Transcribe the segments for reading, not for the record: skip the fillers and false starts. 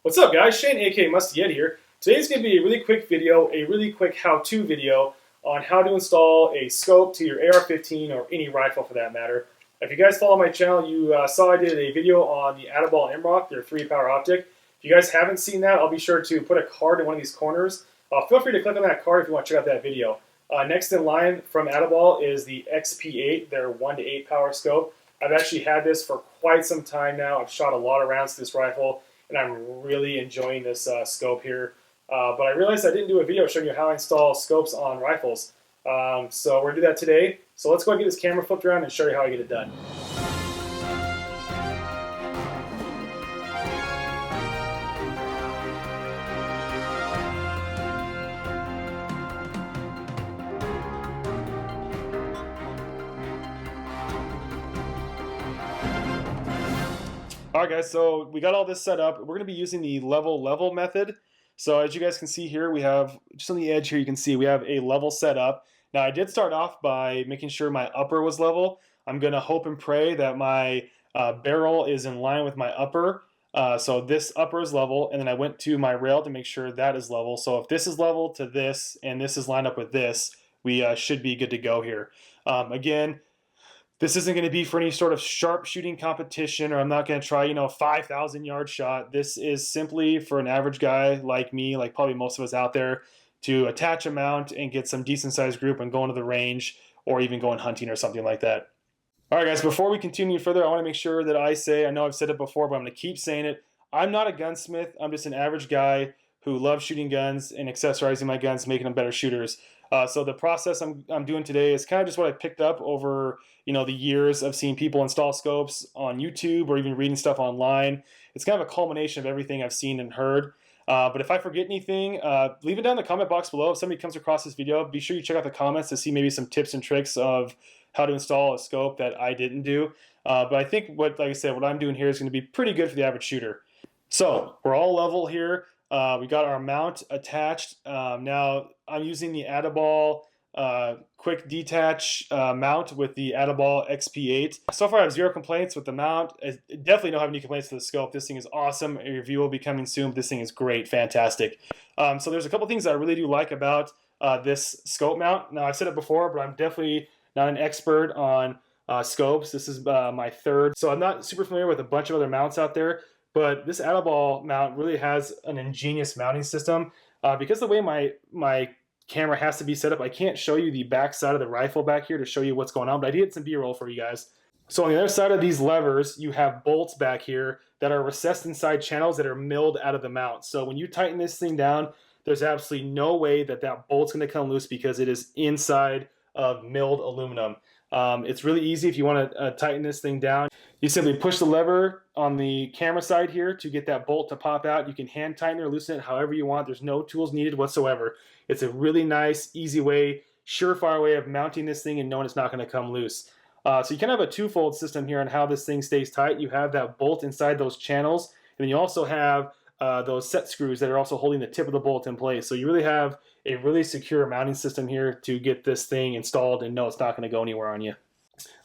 What's up, guys? Shane, aka Musty Yeti here. Today's going to be a really quick video, a really quick how-to video on how to install a scope to your AR-15 or any rifle for that matter. If you guys follow my channel, you saw I did a video on the Atibal MROC, their 3-power optic. If you guys haven't seen that, I'll be sure to put a card in one of these corners. Feel free to click on that card if you want to check out that video. Next in line from Atibal is the XP8, their 1 to 8 power scope. I've actually had this for quite some time now. I've shot a lot of rounds to this rifle, and I'm really enjoying this scope here. But I realized I didn't do a video showing you how I install scopes on rifles. So we're going to do that today. So let's go and get this camera flipped around and show you how I get it done. Alright guys, so we got all this set up. We're going to be using the level method. So as you guys can see here, we have, just on the edge here, you can see we have a level set up. Now I did start off by making sure my upper was level. I'm going to hope and pray that my barrel is in line with my upper. So this upper is level, and then I went to my rail to make sure that is level. So if this is level to this, and this is lined up with this, we should be good to go here. Again, this isn't going to be for any sort of sharp shooting competition, or I'm not going to try, a 5,000 yard shot. This is simply for an average guy like me, like probably most of us out there, to attach a mount and get some decent sized group and go into the range, or even going hunting or something like that. All right, guys, before we continue further, I want to make sure that I know I've said it before, but I'm going to keep saying it. I'm not a gunsmith. I'm just an average guy who loves shooting guns and accessorizing my guns, making them better shooters. So the process I'm doing today is kind of just what I picked up over the years of seeing people install scopes on YouTube or even reading stuff online. It's kind of a culmination of everything I've seen and heard. But if I forget anything, leave it down in the comment box below. If somebody comes across this video, be sure you check out the comments to see maybe some tips and tricks of how to install a scope that I didn't do. But I think like I said, what I'm doing here is going to be pretty good for the average shooter. So we're all level here. We got our mount attached. Now I'm using the Atibal quick detach mount with the Atibal XP8. So far I have 0 complaints with the mount. I definitely don't have any complaints with the scope. This thing is awesome. A review will be coming soon. This thing is great, fantastic. So there's a couple things that I really do like about this scope mount. Now I've said it before, but I'm definitely not an expert on scopes. This is my third, so I'm not super familiar with a bunch of other mounts out there. But this Atibal mount really has an ingenious mounting system. Because the way my camera has to be set up, I can't show you the back side of the rifle back here to show you what's going on, but I did get some B-roll for you guys. So on the other side of these levers, you have bolts back here that are recessed inside channels that are milled out of the mount. So when you tighten this thing down, there's absolutely no way that bolt's going to come loose because it is inside of milled aluminum. It's really easy if you want to tighten this thing down. You simply push the lever on the camera side here to get that bolt to pop out. You can hand tighten or loosen it however you want. There's no tools needed whatsoever. It's a really nice, easy way, surefire way of mounting this thing and knowing it's not going to come loose. So you kind of have a twofold system here on how this thing stays tight. You have that bolt inside those channels, and then you also have those set screws that are also holding the tip of the bolt in place. So you really have a really secure mounting system here to get this thing installed and know it's not going to go anywhere on you.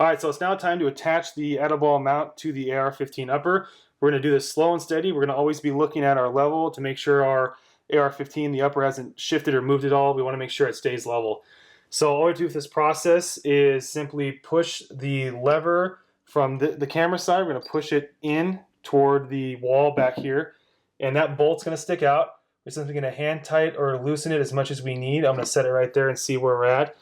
Alright, so it's now time to attach the Atibal mount to the AR-15 upper. We're going to do this slow and steady. We're going to always be looking at our level to make sure our AR-15, the upper, hasn't shifted or moved at all. We want to make sure it stays level. So all we do with this process is simply push the lever from the camera side. We're going to push it in toward the wall back here, and that bolt's going to stick out. We're simply going to hand tight or loosen it as much as we need. I'm going to set it right there and see where we're at.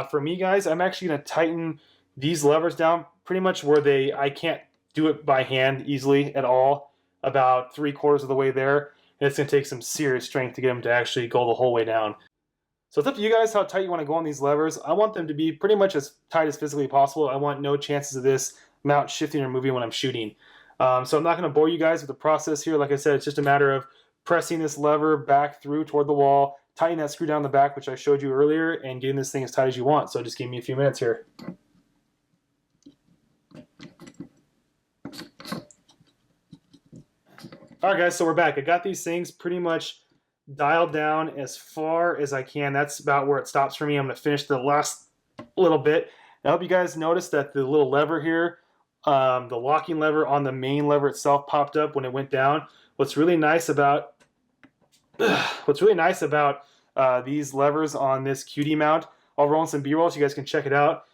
For me, guys, I'm actually going to tighten these levers down pretty much where I can't do it by hand easily at all, about 3/4 of the way there, and it's going to take some serious strength to get them to actually go the whole way down. So it's up to you guys how tight you want to go on these levers. I want them to be pretty much as tight as physically possible. I want no chances of this mount shifting or moving when I'm shooting. So I'm not going to bore you guys with the process here. Like I said, it's just a matter of pressing this lever back through toward the wall, tightening that screw down the back, which I showed you earlier, and getting this thing as tight as you want. So just give me a few minutes here. Alright guys, so we're back. I got these things pretty much dialed down as far as I can. That's about where it stops for me. I'm going to finish the last little bit. I hope you guys noticed that the little lever here, the locking lever on the main lever itself popped up when it went down. What's really nice about these levers on this QD mount, I'll roll in some B-roll so you guys can check it out.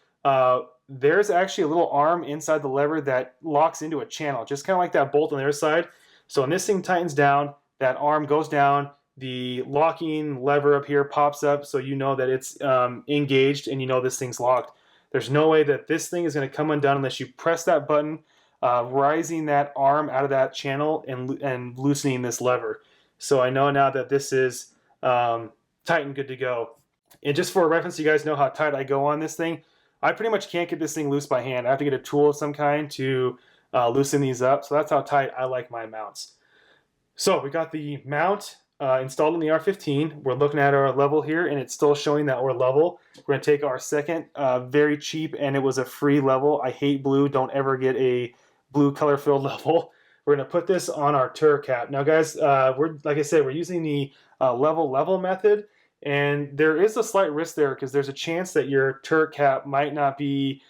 There's actually a little arm inside the lever that locks into a channel, just kind of like that bolt on the other side. So when this thing tightens down, that arm goes down, the locking lever up here pops up, so you know that it's engaged and you know this thing's locked. There's no way that this thing is going to come undone unless you press that button, rising that arm out of that channel and loosening this lever. So I know now that this is tight and good to go. And just for reference, you guys know how tight I go on this thing. I pretty much can't get this thing loose by hand. I have to get a tool of some kind to loosen these up. So that's how tight I like my mounts. So we got the mount installed in the R15. We're looking at our level here, and it's still showing that we're level. We're going to take our second, very cheap, and it was a free level. I hate blue. Don't ever get a blue color filled level. We're going to put this on our turret cap. Now, guys, like I said, we're using the level method. And there is a slight risk there because there's a chance that your turret cap might not be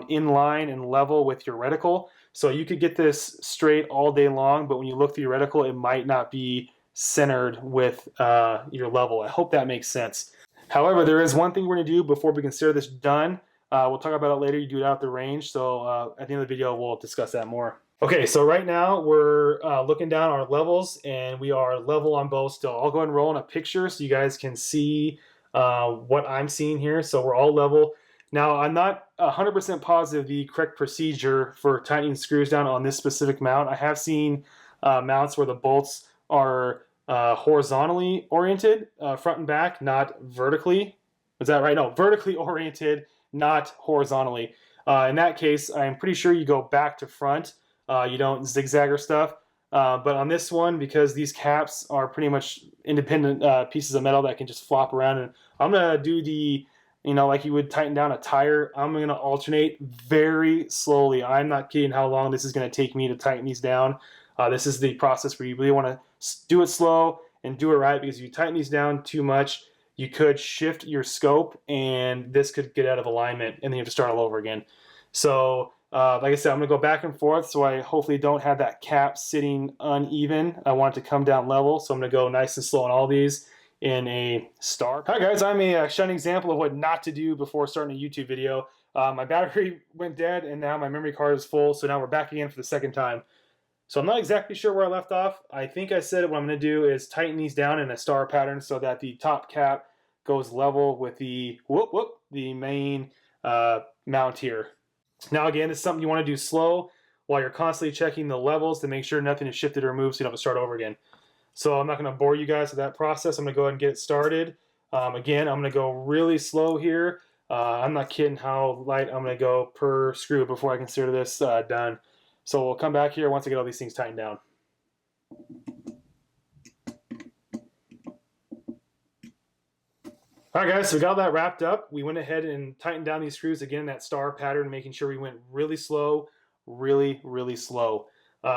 in line and level with your reticle. So you could get this straight all day long, but when you look through your reticle, it might not be centered with your level. I hope that makes sense. However, there is one thing we're going to do before we consider this done. We'll talk about it later. You do it out the range. So at the end of the video, we'll discuss that more. Okay, so right now we're looking down our levels, and we are level on both still. I'll go ahead and roll in a picture so you guys can see what I'm seeing here. So we're all level. Now, I'm not 100% positive the correct procedure for tightening screws down on this specific mount. I have seen mounts where the bolts are horizontally oriented, front and back, not vertically. Is that right? No, vertically oriented, not horizontally. In that case, I'm pretty sure you go back to front. You don't zigzag or stuff. But on this one, because these caps are pretty much independent pieces of metal that can just flop around, and I'm going to do the, like you would tighten down a tire, I'm going to alternate very slowly. I'm not kidding how long this is going to take me to tighten these down. This is the process where you really want to do it slow and do it right, because if you tighten these down too much, you could shift your scope and this could get out of alignment and then you have to start all over again. So like I said, I'm going to go back and forth, so I hopefully don't have that cap sitting uneven. I want it to come down level, so I'm going to go nice and slow on all these in a star. Hi guys, I'm a shining example of what not to do before starting a YouTube video. My battery went dead, and now my memory card is full, so now we're back again for the second time. So I'm not exactly sure where I left off. I think I said what I'm going to do is tighten these down in a star pattern so that the top cap goes level with the main mount here. Now again, this is something you want to do slow while you're constantly checking the levels to make sure nothing is shifted or moved so you don't have to start over again. So I'm not going to bore you guys with that process. I'm going to go ahead and get it started. Again, I'm going to go really slow here. I'm not kidding how light I'm going to go per screw before I consider this done. So we'll come back here once I get all these things tightened down. All right, guys, so we got all that wrapped up. We went ahead and tightened down these screws again in that star pattern, making sure we went really slow, really, really slow.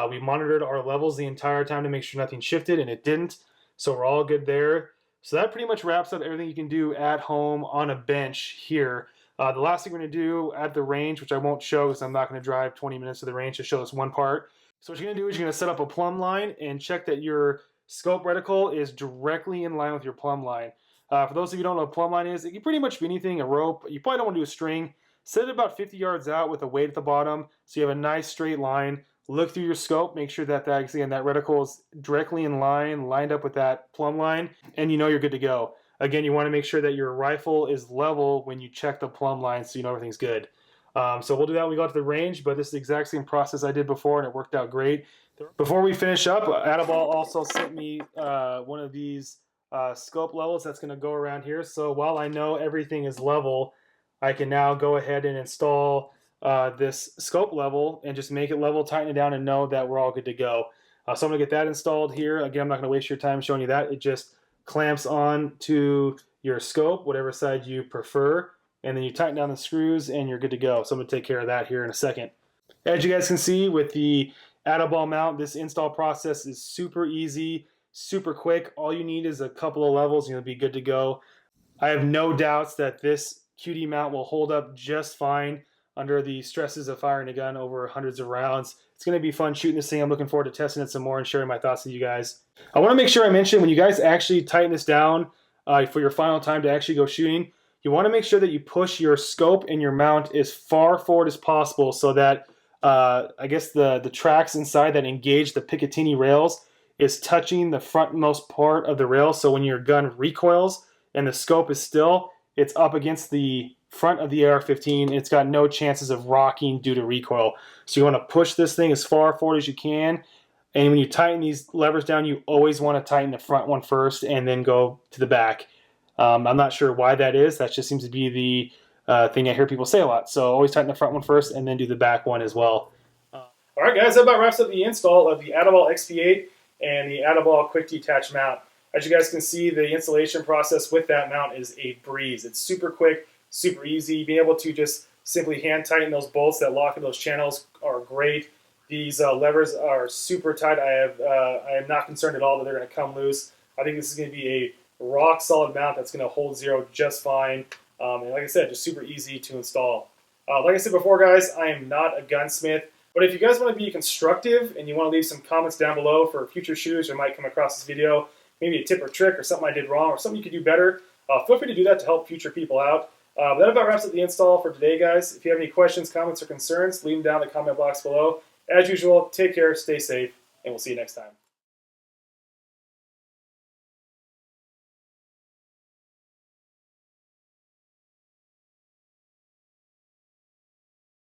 We monitored our levels the entire time to make sure nothing shifted, and it didn't. So we're all good there. So that pretty much wraps up everything you can do at home on a bench here. The last thing we're going to do at the range, which I won't show because I'm not going to drive 20 minutes to the range to show this one part. So what you're going to do is you're going to set up a plumb line and check that your scope reticle is directly in line with your plumb line. For those of you who don't know what a plumb line is, it can pretty much be anything, a rope. You probably don't want to do a string. Set it about 50 yards out with a weight at the bottom so you have a nice straight line. Look through your scope, make sure that that reticle is directly in line, lined up with that plumb line, and you know you're good to go. Again, you want to make sure that your rifle is level when you check the plumb line so you know everything's good. So we'll do that when we go to the range, but this is the exact same process I did before, and it worked out great. Before we finish up, Atibal also sent me one of these scope levels that's going to go around here. So while I know everything is level, I can now go ahead and install this scope level and just make it level, tighten it down, and know that we're all good to go. So I'm going to get that installed here. Again, I'm not going to waste your time showing you that. It just clamps on to your scope, whatever side you prefer, and then you tighten down the screws and you're good to go. So I'm going to take care of that here in a second. As you guys can see with the Atibal mount, this install process is super easy, super quick. All you need is a couple of levels and you'll be good to go. I have no doubts that this QD mount will hold up just fine under the stresses of firing a gun over hundreds of rounds. It's going to be fun shooting this thing. I'm looking forward to testing it some more and sharing my thoughts with you guys. I want to make sure I mention, when you guys actually tighten this down for your final time to actually go shooting, you want to make sure that you push your scope and your mount as far forward as possible so that I guess the tracks inside that engage the Picatinny rails is touching the frontmost part of the rail. So when your gun recoils and the scope is still, it's up against the front of the AR-15. It's got no chances of rocking due to recoil. So you want to push this thing as far forward as you can. And when you tighten these levers down, you always want to tighten the front one first and then go to the back. I'm not sure why that is. That just seems to be the thing I hear people say a lot. So always tighten the front one first and then do the back one as well. All right, guys, that about wraps up the install of the Atibal XP8 and the Atibal Quick Detach mount. As you guys can see, the installation process with that mount is a breeze. It's super quick, super easy. Being able to just simply hand tighten those bolts that lock in those channels are great. These levers are super tight. I am not concerned at all that they're going to come loose. I think this is going to be a rock solid mount that's going to hold zero just fine. And like I said, just super easy to install. Like I said before, guys, I am not a gunsmith. But if you guys want to be constructive and you want to leave some comments down below for future shooters who might come across this video, maybe a tip or trick or something I did wrong or something you could do better, feel free to do that to help future people out. That about wraps up the install for today, guys. If you have any questions, comments, or concerns, leave them down in the comment box below. As usual, take care, stay safe, and we'll see you next time.